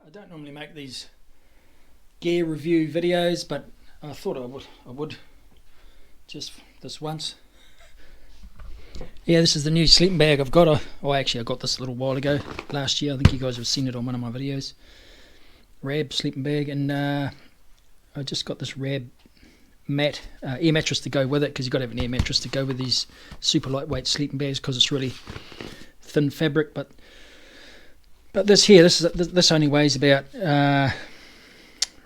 I don't normally make these gear review videos, but I thought I would just this once. Yeah, this is the new sleeping bag I've got. I got this a little while ago, last year. I think you guys have seen it on one of my videos. Rab sleeping bag, and I just got this Rab mat air mattress to go with it, because you've got to have an air mattress to go with these super lightweight sleeping bags, because it's really thin fabric. But this only weighs about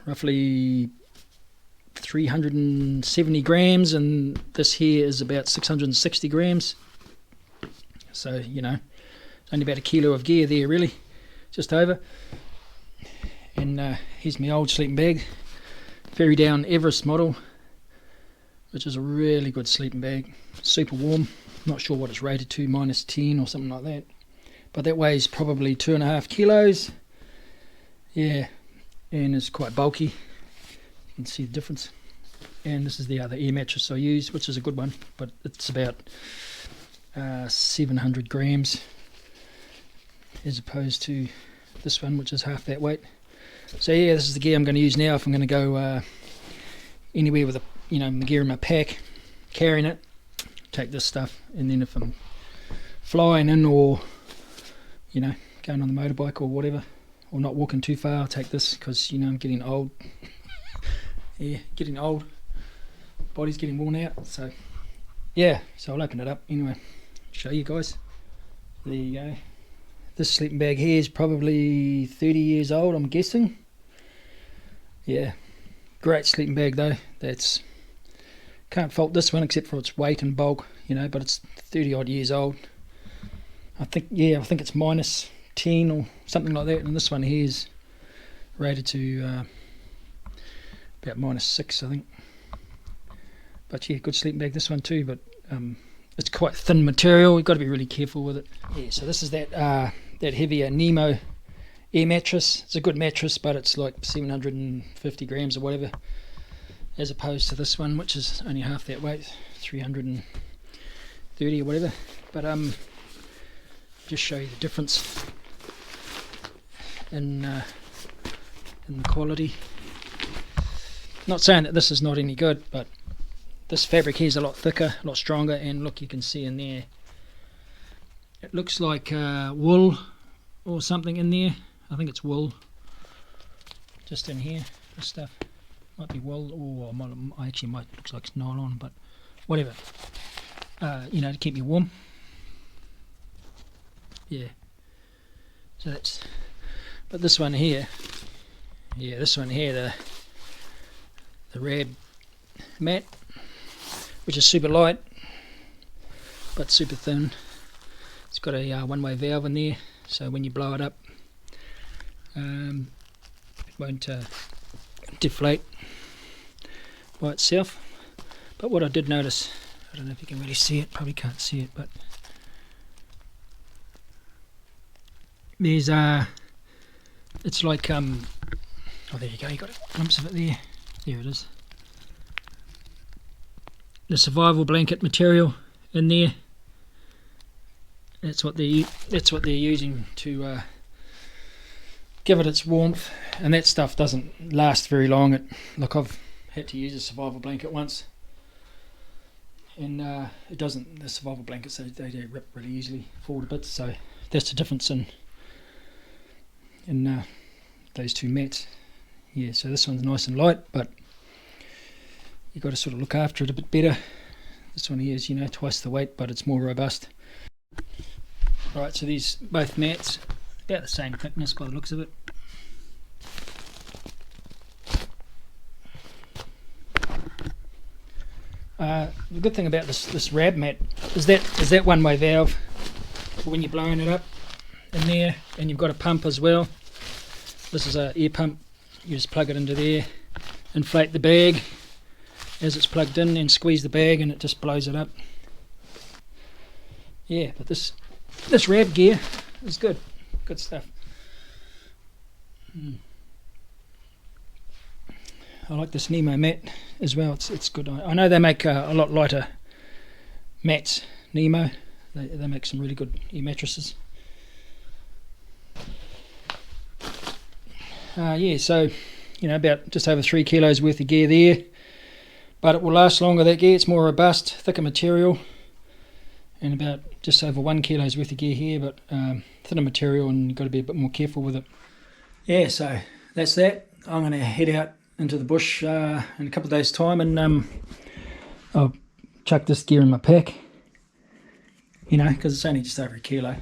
roughly 370 grams, and this here is about 660 grams. So, you know, only about a kilo of gear there, really, just over. And here's my old sleeping bag, Ferry Down Everest model, which is a really good sleeping bag, super warm. Not sure what it's rated to, -10 or something like that, but that weighs probably 2.5 kilos. Yeah, and it's quite bulky. You can see the difference. And this is the other air mattress I use, which is a good one, but it's about 700 grams as opposed to this one, which is half that weight. So yeah, this is the gear I'm going to use now if I'm going to go anywhere with the gear in my pack, carrying it. Take this stuff, and then if I'm flying in, or going on the motorbike or whatever, or not walking too far, I'll take this, because I'm getting old. Yeah, getting old, body's getting worn out. So yeah, so I'll open it up anyway, show you guys. There you go. This sleeping bag here is probably 30 years old, I'm guessing. Yeah, great sleeping bag though. Can't fault this one except for its weight and bulk, but it's 30 odd years old. I think it's -10 or something like that, and this one here is rated to about -6, I think. But yeah, good sleeping bag, this one too, but it's quite thin material. You've got to be really careful with it. Yeah, so this is that heavier Nemo air mattress. It's a good mattress, but it's like 750 grams or whatever, as opposed to this one, which is only half that weight, 330 or whatever. But just show you the difference in the quality. Not saying that this is not any good, but this fabric here is a lot thicker, a lot stronger, and look, you can see in there, it looks like wool or something in there. I think it's wool, just in here, this stuff. Might be wool, or actually might looks like it's nylon, but whatever. To keep me warm. Yeah. So that's. But this one here, the Rab mat, which is super light, but super thin. It's got a one-way valve in there, so when you blow it up, it won't deflate by itself. But what I did notice, I don't know if you can really see it, probably can't see it, but there's it's like oh, there you go, you got a glimpse of it there. There it is. The survival blanket material in there. That's what they're using to give it its warmth, and that stuff doesn't last very long. Look, I've had to use a survival blanket once, and it doesn't. The survival blankets, they do rip really easily, fall to bits. So that's the difference in those two mats. Yeah, so this one's nice and light, but you've got to sort of look after it a bit better. This one here is, twice the weight, but it's more robust. Right, so these both mats, about the same thickness by the looks of it. The good thing about this Rab mat is that one-way valve for when you're blowing it up in there, and you've got a pump as well. This is an air pump. You just plug it into there, inflate the bag as it's plugged in, and squeeze the bag, and it just blows it up. Yeah, but this Rab gear is good stuff. I like this Nemo mat as well. It's good. I know they make a lot lighter mats. Nemo, they make some really good air mattresses. Yeah, so about just over 3 kilos worth of gear there, but it will last longer. That gear, it's more robust, thicker material, and about just over 1 kilo's worth of gear here, but thinner material, and you've got to be a bit more careful with it. Yeah, so that's that. I'm going to head out into the bush in a couple of days' time, and I'll chuck this gear in my pack, because it's only just over a kilo,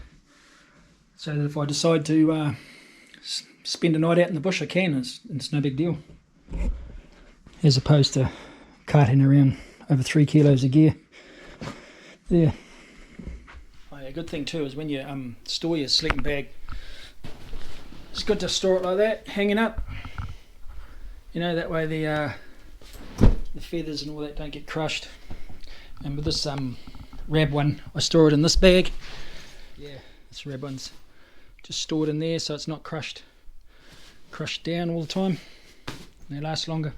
so that if I decide to spend a night out in the bush, I can. It's no big deal, as opposed to carting around over 3 kilos of gear. Yeah. Oh, yeah, good thing too is when you store your sleeping bag, it's good to store it like that, hanging up. That way the feathers and all that don't get crushed. And with this Rab one, I store it in this bag. Yeah, this Rab one's just stored in there, so it's not crushed down all the time. They last longer.